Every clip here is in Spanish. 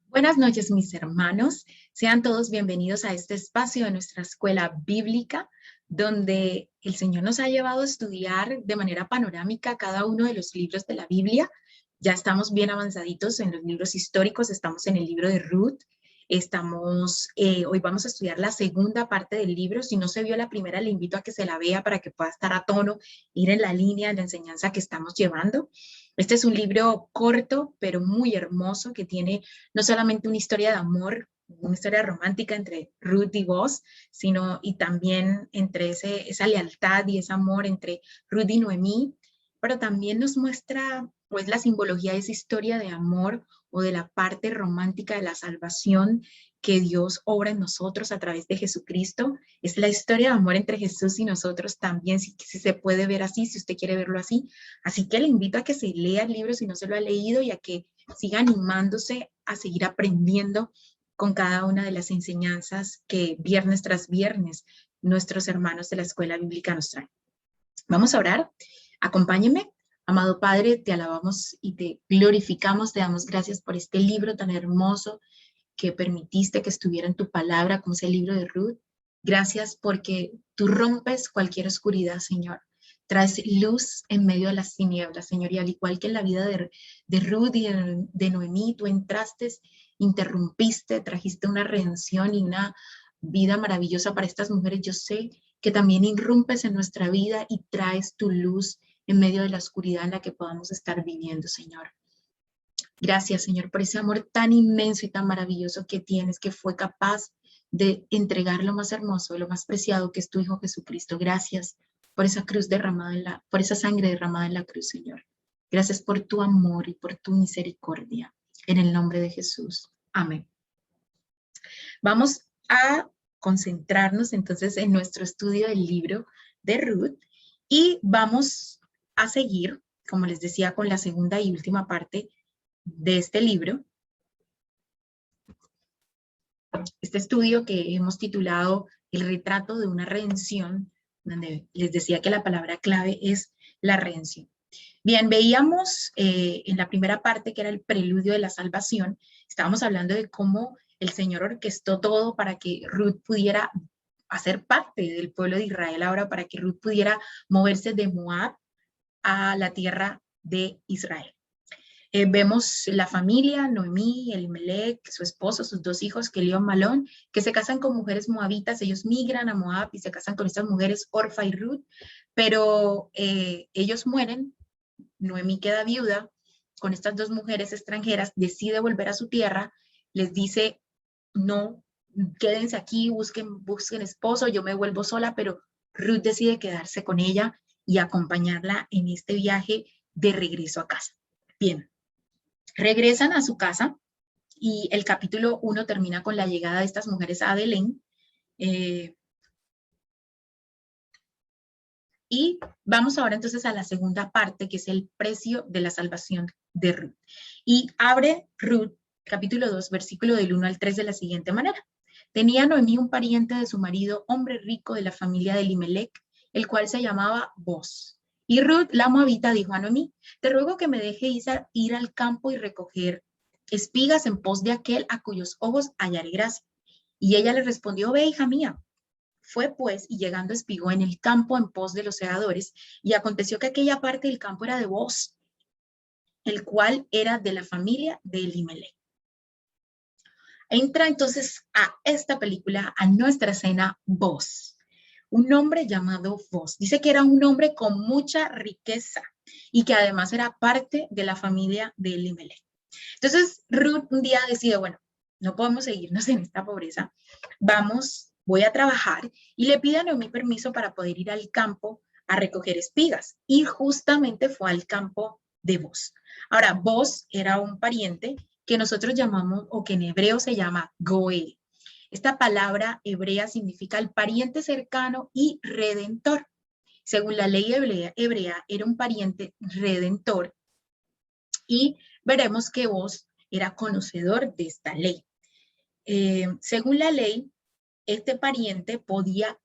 Buenas noches, mis hermanos. Sean todos bienvenidos a este espacio de nuestra escuela bíblica, donde el Señor nos ha llevado a estudiar de manera panorámica cada uno de los libros de la Biblia. Ya estamos bien avanzaditos en los libros históricos, estamos en el libro de Ruth. Hoy vamos a estudiar la segunda parte del libro. Si no se vio la primera, le invito a que se la vea para que pueda estar a tono, ir en la línea de la enseñanza que estamos llevando. Este es un libro corto, pero muy hermoso, que tiene no solamente una historia de amor, una historia romántica entre Ruth y Boaz, sino y también entre esa lealtad y ese amor entre Ruth y Noemí, pero también nos muestra pues la simbología de esa historia de amor o de la parte romántica de la salvación que Dios obra en nosotros a través de Jesucristo. Es la historia de amor entre Jesús y nosotros también, si se puede ver así, si usted quiere verlo así. Así que le invito a que se lea el libro si no se lo ha leído y a que siga animándose a seguir aprendiendo con cada una de las enseñanzas que viernes tras viernes nuestros hermanos de la escuela bíblica nos traen. Vamos a orar. Acompáñenme. Amado Padre, te alabamos y te glorificamos, te damos gracias por este libro tan hermoso que permitiste que estuviera en tu palabra, como es el libro de Ruth. Gracias porque tú rompes cualquier oscuridad, Señor. Traes luz en medio de las tinieblas, Señor, y al igual que en la vida de Ruth y de Noemí, tú entraste, interrumpiste, trajiste una redención y una vida maravillosa para estas mujeres. Yo sé que también irrumpes en nuestra vida y traes tu luz en medio de la oscuridad en la que podamos estar viviendo, Señor. Gracias, Señor, por ese amor tan inmenso y tan maravilloso que tienes, que fue capaz de entregar lo más hermoso, lo más preciado que es tu Hijo Jesucristo. Gracias por esa cruz derramada por esa sangre derramada en la cruz, Señor. Gracias por tu amor y por tu misericordia. En el nombre de Jesús. Amén. Vamos a concentrarnos entonces en nuestro estudio del libro de Ruth y vamos a seguir, como les decía, con la segunda y última parte de este libro. Este estudio que hemos titulado El retrato de una redención, donde les decía que la palabra clave es la redención. Bien, veíamos en la primera parte, que era el preludio de la salvación, estábamos hablando de cómo el Señor orquestó todo para que Ruth pudiera hacer parte del pueblo de Israel ahora, para que Ruth pudiera moverse de Moab a la tierra de Israel. Vemos la familia, Noemí, Elimelech, su esposo, sus dos hijos, Kelión, Malón, que se casan con mujeres moabitas. Ellos migran a Moab y se casan con estas mujeres, Orfa y Ruth, pero ellos mueren. Noemí queda viuda con estas dos mujeres extranjeras, decide volver a su tierra, les dice, no, quédense aquí, busquen esposo, yo me vuelvo sola, pero Ruth decide quedarse con ella y acompañarla en este viaje de regreso a casa. Bien. Regresan a su casa y el capítulo 1 termina con la llegada de estas mujeres a Belén. Y vamos ahora entonces a la segunda parte, que es el precio de la salvación de Ruth. Y abre Ruth, capítulo 2, versículo del 1 al 3 de la siguiente manera. Tenía Noemí un pariente de su marido, hombre rico de la familia de Elimelech, el cual se llamaba Boaz. Y Ruth, la moabita, dijo a Noemí, te ruego que me dejes ir al campo y recoger espigas en pos de aquel a cuyos ojos hallaré gracia. Y ella le respondió, ve, hija mía. Fue pues, y llegando espigó en el campo en pos de los segadores, y aconteció que aquella parte del campo era de Boaz, el cual era de la familia de Elimelech. Entra entonces a esta película, a nuestra escena, Boaz. Un hombre llamado Boaz. Dice que era un hombre con mucha riqueza y que además era parte de la familia de Elimelech. Entonces Ruth un día decide, bueno, no podemos seguirnos en esta pobreza, voy a trabajar, y le pide a Noemí permiso para poder ir al campo a recoger espigas. Y justamente fue al campo de Boaz. Ahora, Boaz era un pariente que nosotros llamamos, o que en hebreo se llama Goel. Esta palabra hebrea significa el pariente cercano y redentor. Según la ley hebrea era un pariente redentor, y veremos que Boaz era conocedor de esta ley. Según la ley, este pariente podía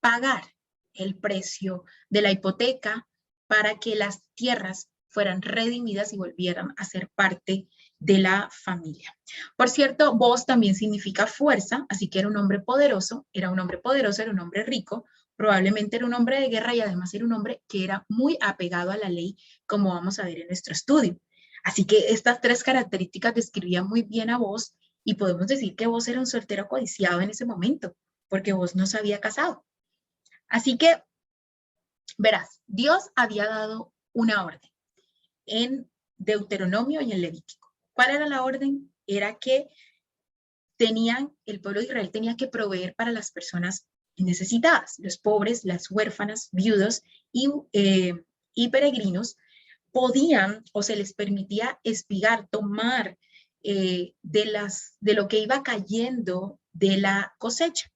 pagar el precio de la hipoteca para que las tierras fueran redimidas y volvieran a ser parte de la familia. Por cierto, Boaz también significa fuerza, así que era un hombre poderoso, era un hombre poderoso, era un hombre rico, probablemente era un hombre de guerra y además era un hombre que era muy apegado a la ley, como vamos a ver en nuestro estudio. Así que estas tres características describían muy bien a Boaz y podemos decir que Boaz era un soltero codiciado en ese momento, porque Boaz no se había casado. Así que, verás, Dios había dado una orden en Deuteronomio y en Levítico. ¿Cuál era la orden? Era que el pueblo de Israel tenía que proveer para las personas necesitadas, los pobres, las huérfanas, viudos y peregrinos podían o se les permitía espigar, tomar de lo que iba cayendo de la cosecha,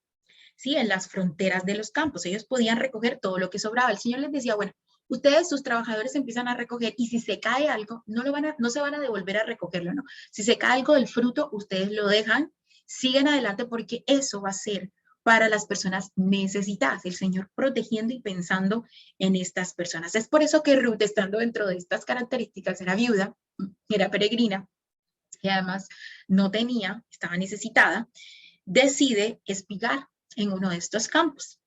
¿sí? En las fronteras de los campos. Ellos podían recoger todo lo que sobraba. El Señor les decía, bueno, ustedes, sus trabajadores, empiezan a recoger y si se cae algo, no se van a devolver a recogerlo, ¿no? Si se cae algo del fruto, ustedes lo dejan, siguen adelante porque eso va a ser para las personas necesitadas, el Señor protegiendo y pensando en estas personas. Es por eso que Ruth, estando dentro de estas características, era viuda, era peregrina y además no tenía, estaba necesitada, decide espigar en uno de estos campos.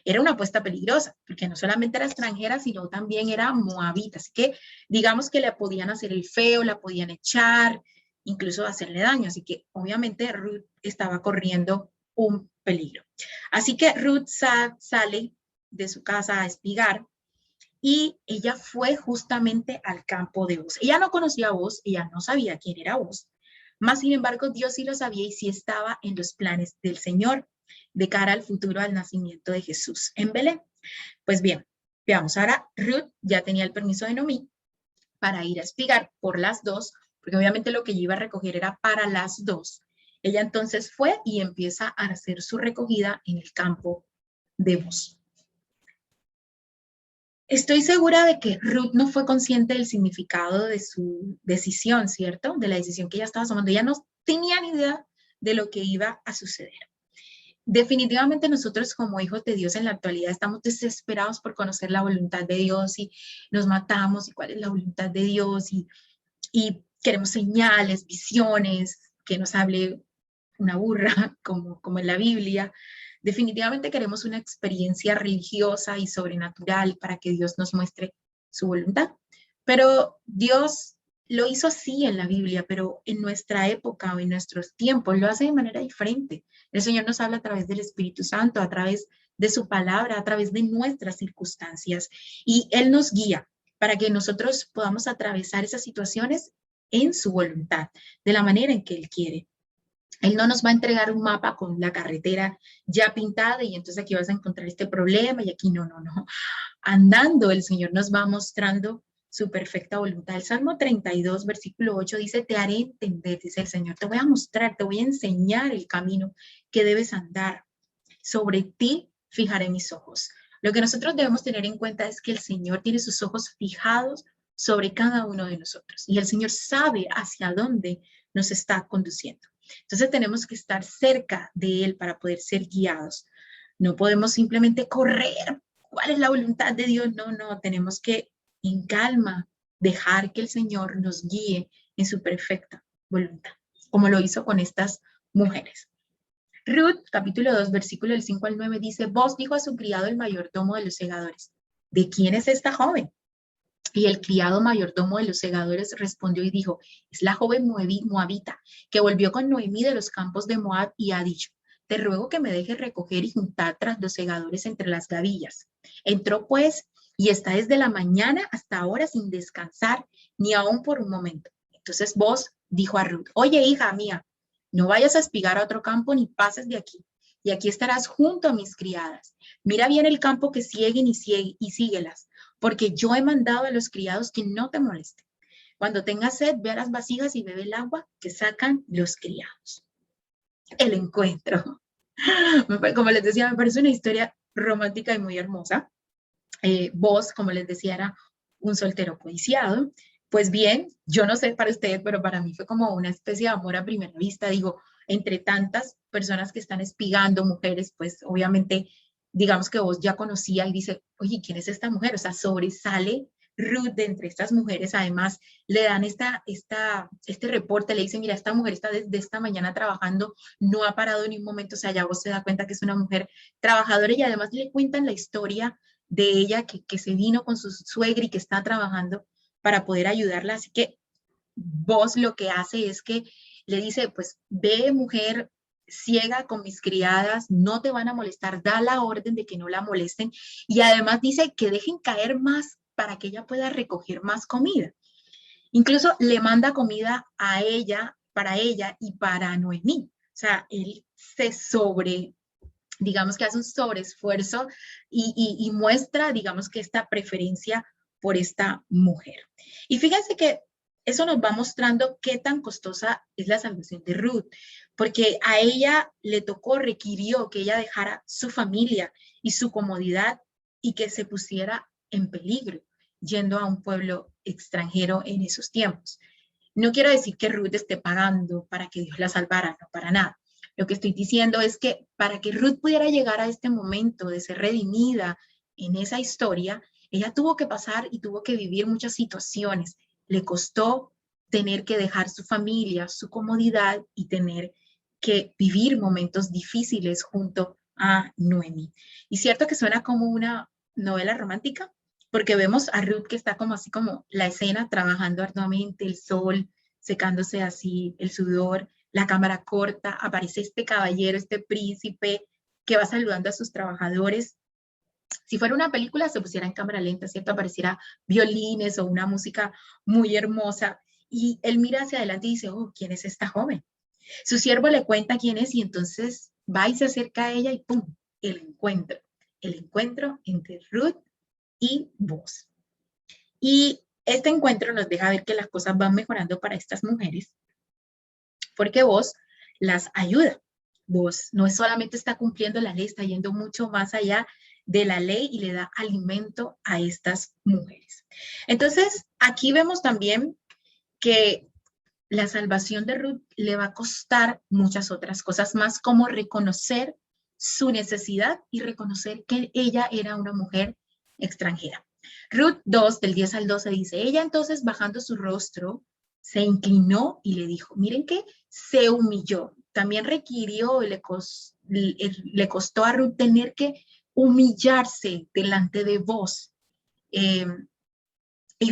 Era una apuesta peligrosa, porque no solamente era extranjera, sino también era moabita. Así que digamos que le podían hacer el feo, la podían echar, incluso hacerle daño. Así que obviamente Ruth estaba corriendo un peligro. Así que Ruth sale de su casa a espigar y ella fue justamente al campo de Boaz. Ella no conocía a Boaz, ella no sabía quién era Boaz. Más sin embargo, Dios sí lo sabía y sí estaba en los planes del Señor de cara al futuro, al nacimiento de Jesús en Belén. Pues bien, veamos, ahora Ruth ya tenía el permiso de Noemí para ir a espigar por las dos, porque obviamente lo que ella iba a recoger era para las dos. Ella entonces fue y empieza a hacer su recogida en el campo de Boaz. Estoy segura de que Ruth no fue consciente del significado de su decisión, ¿cierto? De la decisión que ella estaba tomando. Ella no tenía ni idea de lo que iba a suceder. Definitivamente nosotros como hijos de Dios en la actualidad estamos desesperados por conocer la voluntad de Dios y nos matamos y cuál es la voluntad de Dios y queremos señales, visiones, que nos hable una burra como en la Biblia. Definitivamente queremos una experiencia religiosa y sobrenatural para que Dios nos muestre su voluntad. Pero Dios lo hizo así en la Biblia, pero en nuestra época o en nuestros tiempos lo hace de manera diferente. El Señor nos habla a través del Espíritu Santo, a través de su palabra, a través de nuestras circunstancias. Y Él nos guía para que nosotros podamos atravesar esas situaciones en su voluntad, de la manera en que Él quiere. Él no nos va a entregar un mapa con la carretera ya pintada y entonces aquí vas a encontrar este problema y aquí no. Andando, el Señor nos va mostrando su perfecta voluntad. El Salmo 32, versículo 8 dice, te haré entender, dice el Señor, te voy a mostrar, te voy a enseñar el camino que debes andar. Sobre ti fijaré mis ojos. Lo que nosotros debemos tener en cuenta es que el Señor tiene sus ojos fijados sobre cada uno de nosotros y el Señor sabe hacia dónde nos está conduciendo. Entonces tenemos que estar cerca de Él para poder ser guiados. No podemos simplemente correr. ¿Cuál es la voluntad de Dios? No, tenemos que en calma dejar que el Señor nos guíe en su perfecta voluntad, como lo hizo con estas mujeres. Ruth, capítulo 2, versículo del 5 al 9, dice, Boaz dijo a su criado el mayordomo de los segadores, ¿de quién es esta joven? Y el criado mayordomo de los segadores respondió y dijo, es la joven moabita que volvió con Noemí de los campos de Moab y ha dicho, te ruego que me dejes recoger y juntar tras los segadores entre las gavillas. Entró pues y está desde la mañana hasta ahora sin descansar ni aún por un momento. Entonces Boaz dijo a Ruth, oye hija mía, no vayas a espigar a otro campo ni pases de aquí. Y aquí estarás junto a mis criadas. Mira bien el campo que siguen y síguelas, porque yo he mandado a los criados que no te molesten. Cuando tengas sed, ve a las vasijas y bebe el agua que sacan los criados. El encuentro. Como les decía, me parece una historia romántica y muy hermosa. Boaz, como les decía, era un soltero codiciado. Pues bien, yo no sé para ustedes, pero para mí fue como una especie de amor a primera vista. Digo, entre tantas personas que están espigando, mujeres, pues obviamente, digamos que Boaz ya conocía y dice, oye, ¿quién es esta mujer? O sea, sobresale Ruth, de entre estas mujeres, además, le dan este reporte, le dicen, mira, esta mujer está desde esta mañana trabajando, no ha parado ni un momento, o sea, ya vos se da cuenta que es una mujer trabajadora y además le cuentan la historia de ella que se vino con su suegra y que está trabajando para poder ayudarla. Así que vos lo que hace es que le dice, pues ve mujer ciega con mis criadas, no te van a molestar, da la orden de que no la molesten y además dice que dejen caer más para que ella pueda recoger más comida. Incluso le manda comida a ella, para ella y para Noemí. O sea, él digamos que hace un sobreesfuerzo y muestra, digamos que esta preferencia por esta mujer. Y fíjense que eso nos va mostrando qué tan costosa es la salvación de Ruth, porque a ella le tocó, requirió que ella dejara su familia y su comodidad y que se pusiera en peligro yendo a un pueblo extranjero en esos tiempos. No quiero decir que Ruth esté pagando para que Dios la salvara, no para nada. Lo que estoy diciendo es que para que Ruth pudiera llegar a este momento de ser redimida en esa historia, ella tuvo que pasar y tuvo que vivir muchas situaciones. Le costó tener que dejar su familia, su comodidad y tener que vivir momentos difíciles junto a Noemi. Y cierto que suena como una novela romántica, porque vemos a Ruth que está como así como la escena trabajando arduamente, el sol secándose así, el sudor, la cámara corta, aparece este caballero, este príncipe que va saludando a sus trabajadores. Si fuera una película se pusiera en cámara lenta, ¿cierto? Apareciera violines o una música muy hermosa y él mira hacia adelante y dice, oh, ¿quién es esta joven? Su siervo le cuenta quién es y entonces va y se acerca a ella y ¡pum! El encuentro entre Ruth y vos. Y este encuentro nos deja ver que las cosas van mejorando para estas mujeres porque vos las ayuda. Vos no es solamente está cumpliendo la ley, está yendo mucho más allá de la ley y le da alimento a estas mujeres. Entonces, aquí vemos también que la salvación de Ruth le va a costar muchas otras cosas más, como reconocer su necesidad y reconocer que ella era una mujer extranjera. Ruth 2, del 10 al 12 dice, ella entonces bajando su rostro, se inclinó y le dijo, miren que se humilló. También requirió, le costó a Ruth tener que humillarse delante de vos y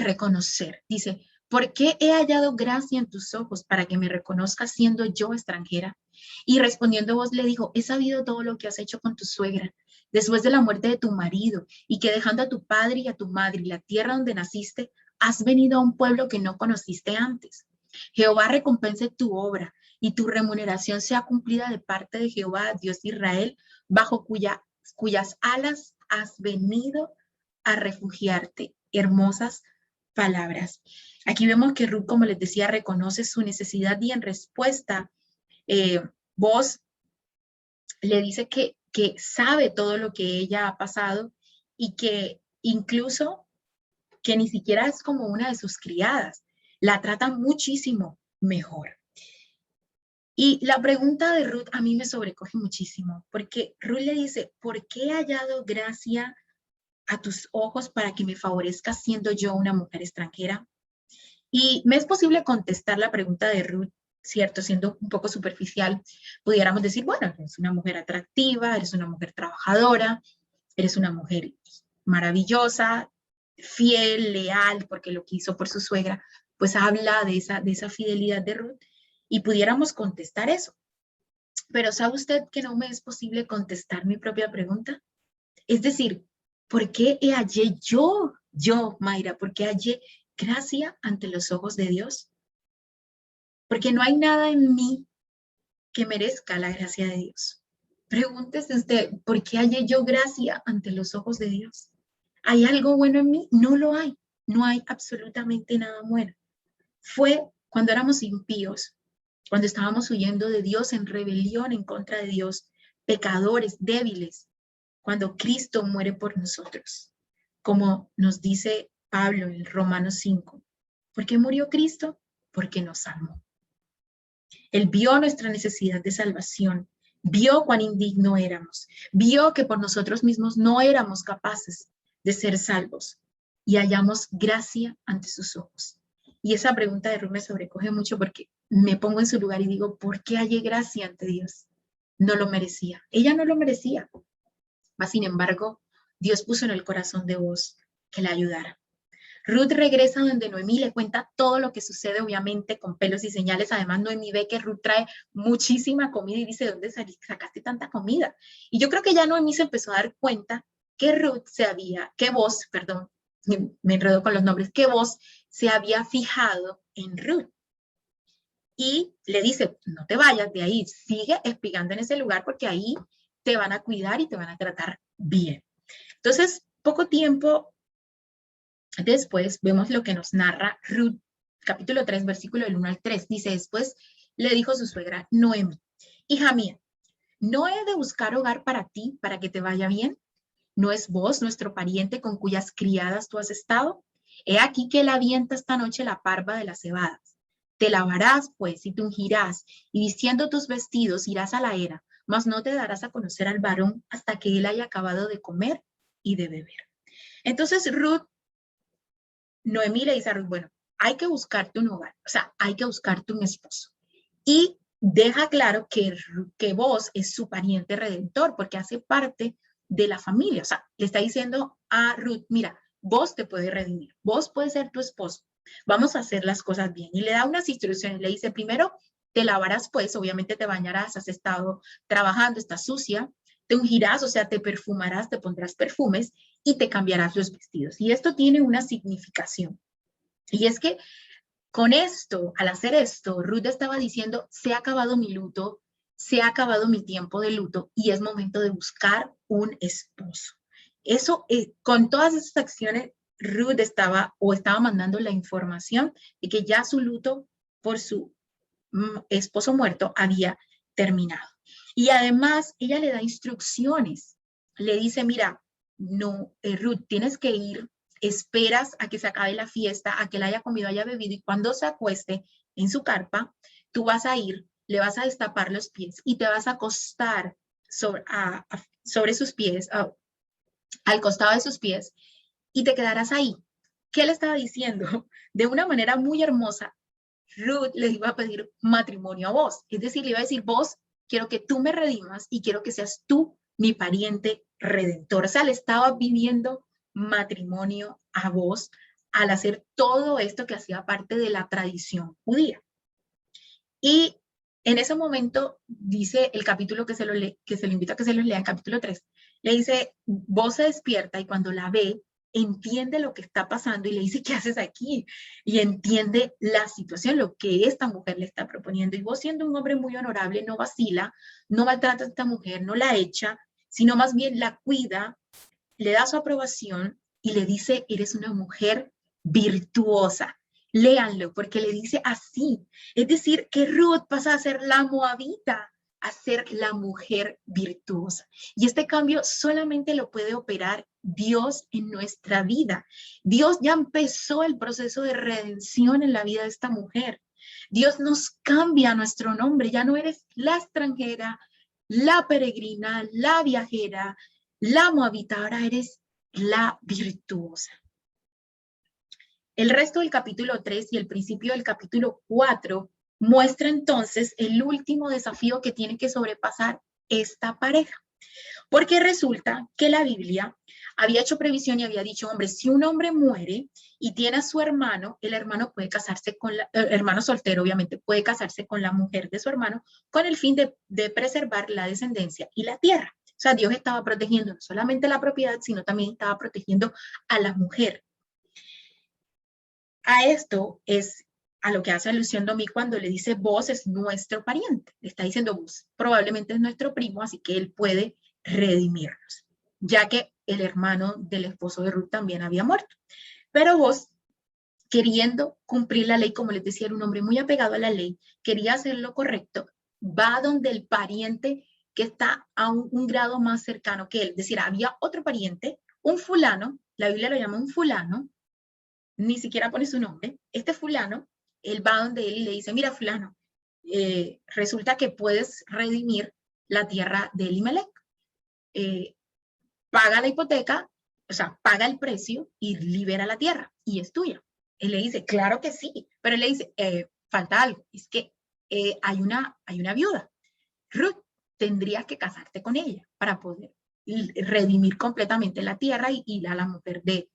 reconocer. Dice, ¿por qué he hallado gracia en tus ojos para que me reconozcas siendo yo extranjera? Y respondiendo vos le dijo, he sabido todo lo que has hecho con tu suegra después de la muerte de tu marido y que dejando a tu padre y a tu madre y la tierra donde naciste, has venido a un pueblo que no conociste antes. Jehová recompense tu obra y tu remuneración sea cumplida de parte de Jehová, Dios de Israel, bajo cuyas alas has venido a refugiarte. Hermosas palabras. Aquí vemos que Ruth, como les decía, reconoce su necesidad y en respuesta, vos le dice que sabe todo lo que ella ha pasado y que incluso que ni siquiera es como una de sus criadas, la trata muchísimo mejor. Y la pregunta de Ruth a mí me sobrecoge muchísimo, porque Ruth le dice, ¿por qué he hallado gracia a tus ojos para que me favorezcas siendo yo una mujer extranjera? Y me es posible contestar la pregunta de Ruth, ¿cierto? Siendo un poco superficial, pudiéramos decir, bueno, eres una mujer atractiva, eres una mujer trabajadora, eres una mujer maravillosa, fiel, leal, porque lo que hizo por su suegra, pues habla de esa fidelidad de Ruth y pudiéramos contestar eso. Pero ¿sabe usted que no me es posible contestar mi propia pregunta? Es decir, ¿por qué hallé Mayra, por qué hallé gracia ante los ojos de Dios? Porque no hay nada en mí que merezca la gracia de Dios. Pregúntese usted, ¿por qué hallé yo gracia ante los ojos de Dios? ¿Hay algo bueno en mí? No lo hay. No hay absolutamente nada bueno. Fue cuando éramos impíos, cuando estábamos huyendo de Dios en rebelión en contra de Dios, pecadores, débiles, cuando Cristo muere por nosotros, como nos dice Pablo en Romanos 5. ¿Por qué murió Cristo? Porque nos amó. Él vio nuestra necesidad de salvación, vio cuán indigno éramos, vio que por nosotros mismos no éramos capaces de ser salvos. y hallamos gracia ante sus ojos. Y esa pregunta de Ruth me sobrecoge mucho porque me pongo en su lugar y digo, ¿por qué hallé gracia ante Dios? No lo merecía. Ella no lo merecía. Mas, sin embargo, Dios puso en el corazón de Booz que la ayudara. Ruth regresa donde Noemí le cuenta todo lo que sucede, obviamente con pelos y señales. Además, Noemí ve que Ruth trae muchísima comida y dice, ¿de dónde sacaste tanta comida? Y yo creo que ya Noemí se empezó a dar cuenta que Booz, perdón, me enredo con los nombres, que Booz se había fijado en Ruth. Y le dice, no te vayas de ahí, sigue espigando en ese lugar porque ahí te van a cuidar y te van a tratar bien. Entonces, poco tiempo después vemos lo que nos narra Ruth, capítulo 3, versículo del 1 al 3. Dice, después le dijo su suegra Noemí, hija mía, ¿no he de buscar hogar para ti, para que te vaya bien? ¿No es vos nuestro pariente con cuyas criadas tú has estado? He aquí que él avienta esta noche la parva de las cebadas. Te lavarás, pues, y te ungirás, y vistiendo tus vestidos irás a la era, mas no te darás a conocer al varón hasta que él haya acabado de comer y de beber. Entonces Noemí le dice a Ruth, bueno, hay que buscarte un hogar, o sea, hay que buscarte un esposo. Y deja claro que vos es su pariente redentor, porque hace parte de la familia. O sea, le está diciendo a Ruth, mira, vos te puedes redimir, vos puedes ser tu esposo, vamos a hacer las cosas bien. Y le da unas instrucciones, le dice, primero, te lavarás pues, obviamente te bañarás, has estado trabajando, estás sucia, te ungirás, o sea, te perfumarás, te pondrás perfumes y te cambiarás los vestidos. Y esto tiene una significación. Y es que con esto, al hacer esto, Ruth estaba diciendo, se ha acabado mi luto, se ha acabado mi tiempo de luto y es momento de buscar un esposo. Eso, con todas esas acciones, Ruth estaba mandando la información de que ya su luto por su esposo muerto había terminado. Y además, ella le da instrucciones. Le dice, mira, no, Ruth, tienes que ir, esperas a que se acabe la fiesta, a que él haya comido, haya bebido, y cuando se acueste en su carpa, tú vas a ir, le vas a destapar los pies y te vas a acostar sobre sus pies, al costado de sus pies, y te quedarás ahí. ¿Qué le estaba diciendo? De una manera muy hermosa, Ruth le iba a pedir matrimonio a vos. Es decir, le iba a decir, vos, quiero que tú me redimas y quiero que seas tú mi pariente redentor. O sea, le estaba pidiendo matrimonio a vos al hacer todo esto que hacía parte de la tradición judía. Y en ese momento dice el capítulo que se lo invito a que se lo lea, el capítulo 3, le dice, vos se despierta y cuando la ve, entiende lo que está pasando y le dice, ¿qué haces aquí? Y entiende la situación, lo que esta mujer le está proponiendo. Y vos siendo un hombre muy honorable, no vacila, no maltrata a esta mujer, no la echa, sino más bien la cuida, le da su aprobación y le dice, eres una mujer virtuosa. Léanlo, porque le dice así. Es decir, que Ruth pasa a ser la moabita, a ser la mujer virtuosa. Y este cambio solamente lo puede operar Dios en nuestra vida. Dios ya empezó el proceso de redención en la vida de esta mujer. Dios nos cambia nuestro nombre. Ya no eres la extranjera, la peregrina, la viajera, la moabita, ahora eres la virtuosa. El resto del capítulo 3 y el principio del capítulo 4 muestra entonces el último desafío que tiene que sobrepasar esta pareja. Porque resulta que la Biblia había hecho previsión y había dicho, hombre, si un hombre muere y tiene a su hermano, el hermano puede casarse con hermano soltero, obviamente, puede casarse con la mujer de su hermano con el fin de preservar la descendencia y la tierra. O sea, Dios estaba protegiendo no solamente la propiedad, sino también estaba protegiendo a la mujer. A esto es a lo que hace alusión Noemí cuando le dice, vos es nuestro pariente. Le está diciendo, vos probablemente es nuestro primo, así que él puede redimirnos, ya que el hermano del esposo de Ruth también había muerto. Pero vos, queriendo cumplir la ley, como les decía, era un hombre muy apegado a la ley, quería hacer lo correcto, va donde el pariente que está a un grado más cercano que él. Es decir, había otro pariente, un fulano, la Biblia lo llama un fulano, ni siquiera pone su nombre. Este fulano, él va donde él y le dice, mira fulano, resulta que puedes redimir la tierra de Elimelech. Paga la hipoteca o sea, paga el precio y libera la tierra y es tuya. Él le dice, claro que sí, pero él le dice, falta algo, es que hay una viuda. Ruth, tendrías que casarte con ella para poder redimir completamente la tierra y la mujer de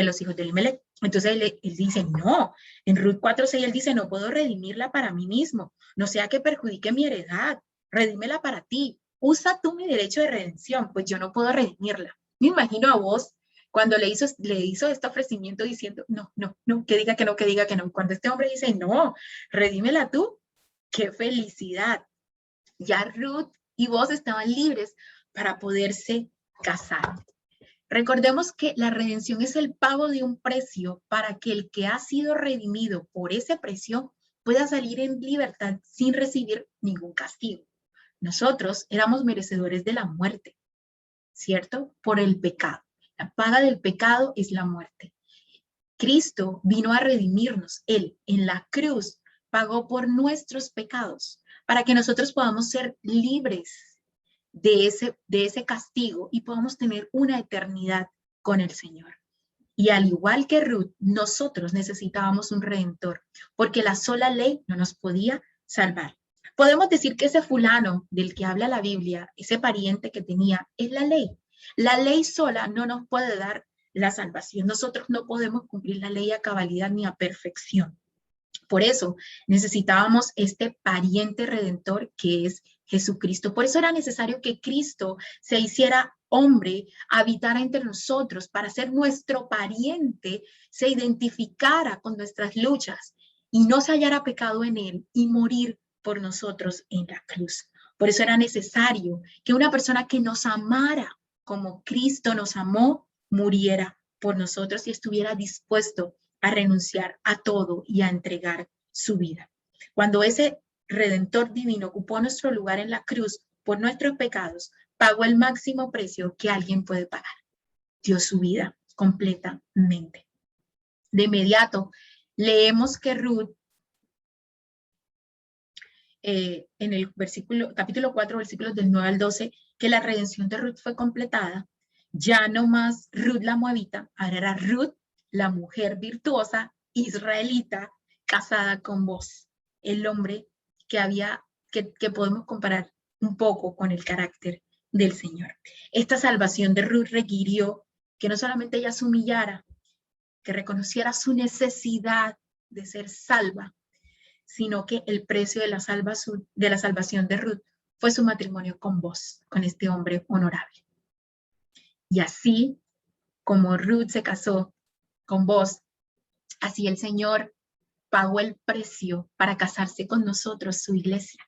los hijos de Elimelech. Entonces él dice, no, en Ruth 4:6 él dice, no puedo redimirla para mí mismo, no sea que perjudique mi heredad, redímela para ti, usa tú mi derecho de redención, pues yo no puedo redimirla. Me imagino a vos cuando le hizo este ofrecimiento diciendo, no, no, no, que diga que no, que diga que no. Cuando este hombre dice, no, redímela tú, qué felicidad. Ya Ruth y vos estaban libres para poderse casar. Recordemos que la redención es el pago de un precio para que el que ha sido redimido por ese precio pueda salir en libertad sin recibir ningún castigo. Nosotros éramos merecedores de la muerte, ¿cierto? Por el pecado. La paga del pecado es la muerte. Cristo vino a redimirnos. Él en la cruz pagó por nuestros pecados para que nosotros podamos ser libres de ese castigo y podamos tener una eternidad con el Señor. Y al igual que Ruth, nosotros necesitábamos un redentor, porque la sola ley no nos podía salvar. Podemos decir que ese fulano del que habla la Biblia, ese pariente que tenía, es la ley. La ley sola no nos puede dar la salvación. Nosotros no podemos cumplir la ley a cabalidad ni a perfección. Por eso necesitábamos este pariente redentor que es Jesucristo. Por eso era necesario que Cristo se hiciera hombre, habitara entre nosotros para ser nuestro pariente, se identificara con nuestras luchas y no se hallara pecado en él y morir por nosotros en la cruz. Por eso era necesario que una persona que nos amara como Cristo nos amó, muriera por nosotros y estuviera dispuesto a renunciar a todo y a entregar su vida. Cuando ese Redentor divino ocupó nuestro lugar en la cruz por nuestros pecados, pagó el máximo precio que alguien puede pagar. Dio su vida completamente. De inmediato, leemos que Ruth, en el capítulo 4, versículos del 9 al 12, que la redención de Ruth fue completada. Ya no más Ruth la moabita, ahora era Ruth, la mujer virtuosa israelita, casada con vos, el hombre que podemos comparar un poco con el carácter del Señor. Esta salvación de Ruth requirió que no solamente ella se humillara, que reconociera su necesidad de ser salva, sino que el precio de la salvación de Ruth fue su matrimonio con vos, con este hombre honorable. Y así como Ruth se casó con vos, así el Señor pagó el precio para casarse con nosotros, su iglesia.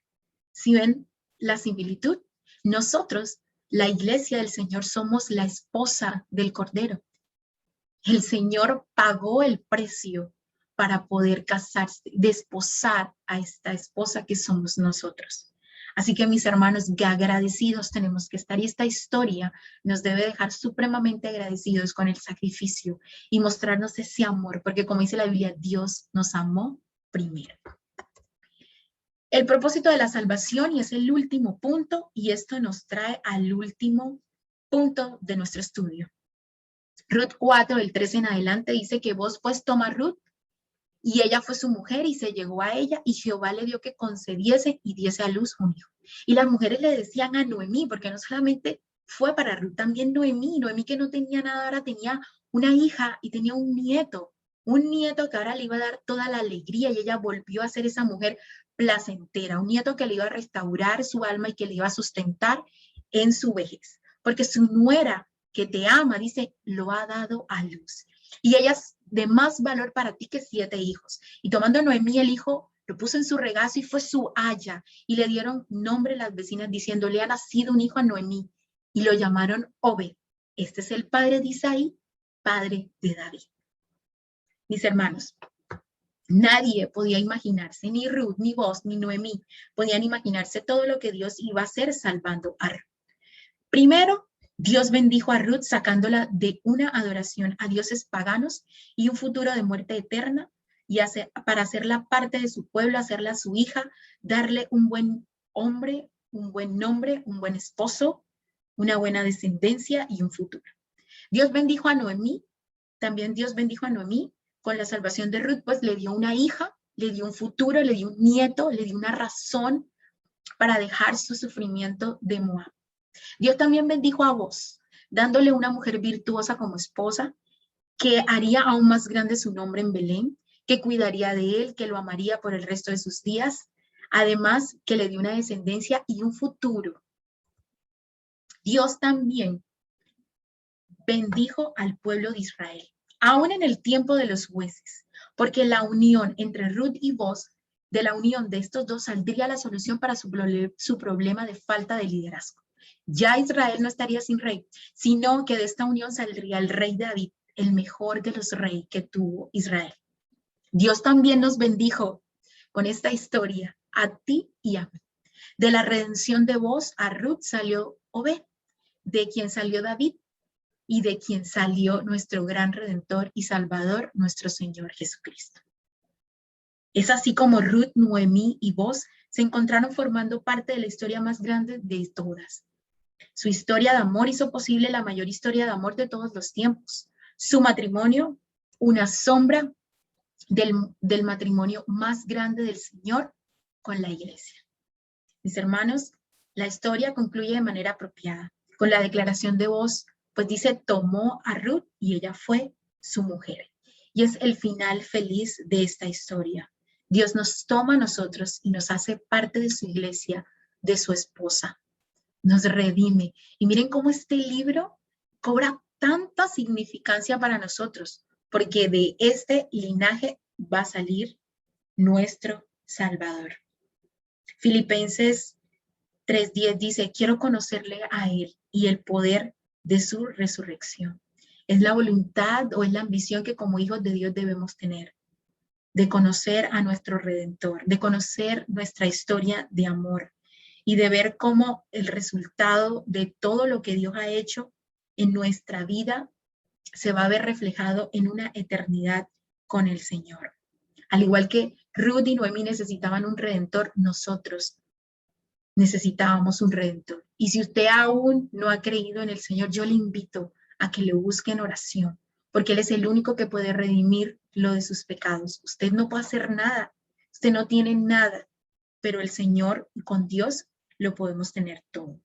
¿Sí ven la similitud? Nosotros, la iglesia del Señor, somos la esposa del Cordero. El Señor pagó el precio para poder casarse, desposar a esta esposa que somos nosotros. Así que mis hermanos, que agradecidos tenemos que estar y esta historia nos debe dejar supremamente agradecidos con el sacrificio y mostrarnos ese amor, porque como dice la Biblia, Dios nos amó primero. El propósito de la salvación, y es el último punto, y esto nos trae al último punto de nuestro estudio. Ruth 4, del 13 en adelante, dice que vos pues toma Ruth, y ella fue su mujer y se llegó a ella, y Jehová le dio que concediese y diese a luz un hijo. Y las mujeres le decían a Noemí, porque no solamente fue para Ruth, también Noemí que no tenía nada, ahora tenía una hija y tenía un nieto que ahora le iba a dar toda la alegría, y ella volvió a ser esa mujer placentera, un nieto que le iba a restaurar su alma y que le iba a sustentar en su vejez, porque su nuera que te ama, dice, lo ha dado a luz. Y ella es de más valor para ti que 7 hijos. Y tomando Noemí el hijo, lo puso en su regazo y fue su haya. Y le dieron nombre las vecinas diciendo, le ha nacido un hijo a Noemí. Y lo llamaron Obed. Este es el padre de Isaí, padre de David. Mis hermanos, nadie podía imaginarse, ni Ruth, ni vos, ni Noemí, podían imaginarse todo lo que Dios iba a hacer salvando a Ruth. Primero, Dios bendijo a Ruth sacándola de una adoración a dioses paganos y un futuro de muerte eterna, y para hacerla parte de su pueblo, hacerla su hija, darle un buen hombre, un buen nombre, un buen esposo, una buena descendencia y un futuro. Dios bendijo a Noemí, también Dios bendijo a Noemí con la salvación de Ruth, pues le dio una hija, le dio un futuro, le dio un nieto, le dio una razón para dejar su sufrimiento de Moab. Dios también bendijo a Booz, dándole una mujer virtuosa como esposa, que haría aún más grande su nombre en Belén, que cuidaría de él, que lo amaría por el resto de sus días, además que le dio una descendencia y un futuro. Dios también bendijo al pueblo de Israel, aún en el tiempo de los jueces, porque la unión entre Ruth y Booz, de la unión de estos dos saldría la solución para su problema de falta de liderazgo. Ya Israel no estaría sin rey, sino que de esta unión saldría el rey David, el mejor de los reyes que tuvo Israel. Dios también nos bendijo con esta historia, a ti y a mí. De la redención de Booz a Ruth salió Obed, de quien salió David y de quien salió nuestro gran Redentor y Salvador, nuestro Señor Jesucristo. Es así como Ruth, Noemí y Booz se encontraron formando parte de la historia más grande de todas. Su historia de amor hizo posible la mayor historia de amor de todos los tiempos. Su matrimonio, una sombra del matrimonio más grande del Señor con la iglesia. Mis hermanos, la historia concluye de manera apropiada con la declaración de Booz, pues dice, tomó a Ruth y ella fue su mujer. Y es el final feliz de esta historia. Dios nos toma a nosotros y nos hace parte de su iglesia, de su esposa. Nos redime. Y miren cómo este libro cobra tanta significancia para nosotros, porque de este linaje va a salir nuestro Salvador. Filipenses 3:10 dice, quiero conocerle a él y el poder de su resurrección. Es la voluntad o es la ambición que como hijos de Dios debemos tener, de conocer a nuestro Redentor, de conocer nuestra historia de amor y de ver cómo el resultado de todo lo que Dios ha hecho en nuestra vida se va a ver reflejado en una eternidad con el Señor. Al igual que Ruth y Noemí necesitaban un Redentor, nosotros necesitábamos un Redentor. Y si usted aún no ha creído en el Señor, yo le invito a que le busque en oración, porque Él es el único que puede redimir lo de sus pecados. Usted no puede hacer nada, usted no tiene nada, pero el Señor, con Dios, lo podemos tener todo.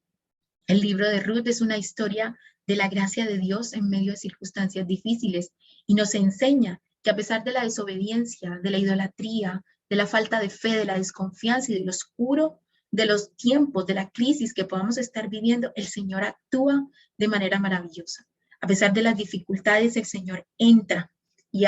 El libro de Ruth es una historia de la gracia de Dios en medio de circunstancias difíciles y nos enseña que a pesar de la desobediencia, de la idolatría, de la falta de fe, de la desconfianza y del oscuro de los tiempos, de la crisis que podamos estar viviendo, el Señor actúa de manera maravillosa. A pesar de las dificultades, el Señor entra y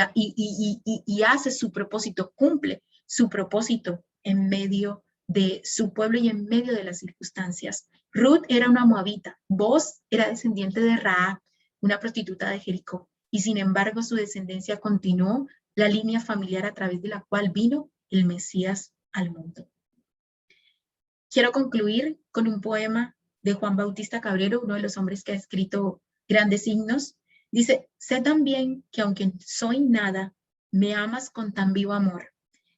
hace su propósito, cumple su propósito en medio de su pueblo y en medio de las circunstancias. Ruth era una moabita, Booz era descendiente de Rahab, una prostituta de Jericó, y sin embargo su descendencia continuó la línea familiar a través de la cual vino el Mesías al mundo. Quiero concluir con un poema de Juan Bautista Cabrero, uno de los hombres que ha escrito grandes himnos. Dice, sé también que aunque soy nada, me amas con tan vivo amor,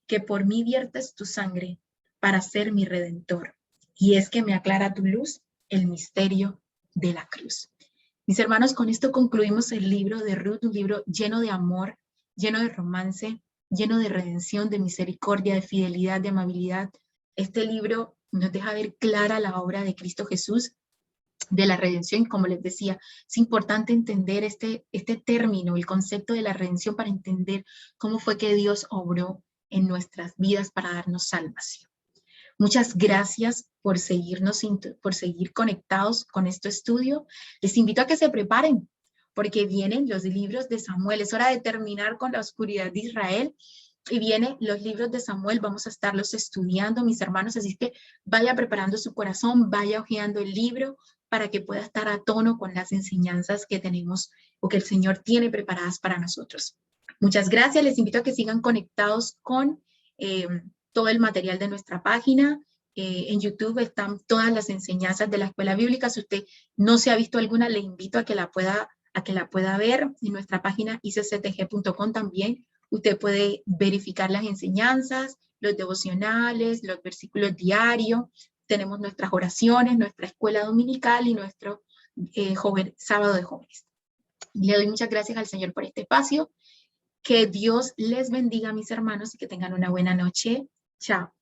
que por mí viertes tu sangre para ser mi Redentor. Y es que me aclara tu luz el misterio de la cruz. Mis hermanos, con esto concluimos el libro de Ruth, un libro lleno de amor, lleno de romance, lleno de redención, de misericordia, de fidelidad, de amabilidad. Este libro nos deja ver clara la obra de Cristo Jesús, de la redención. Como les decía, es importante entender este término, el concepto de la redención, para entender cómo fue que Dios obró en nuestras vidas para darnos salvación. Muchas gracias por seguir conectados con este estudio. Les invito a que se preparen, porque vienen los libros de Samuel. Es hora de terminar con la oscuridad de Israel y vienen los libros de Samuel. Vamos a estarlos estudiando, mis hermanos, así que vaya preparando su corazón, vaya hojeando el libro para que pueda estar a tono con las enseñanzas que tenemos o que el Señor tiene preparadas para nosotros. Muchas gracias. Les invito a que sigan conectados con todo el material de nuestra página. En YouTube están todas las enseñanzas de la escuela bíblica. Si usted no se ha visto alguna, le invito a que la pueda ver en nuestra página icctg.com también. Usted puede verificar las enseñanzas, los devocionales, los versículos diarios. Tenemos nuestras oraciones, nuestra escuela dominical y nuestro sábado de jóvenes. Le doy muchas gracias al Señor por este espacio. Que Dios les bendiga, mis hermanos, y que tengan una buena noche. Chao.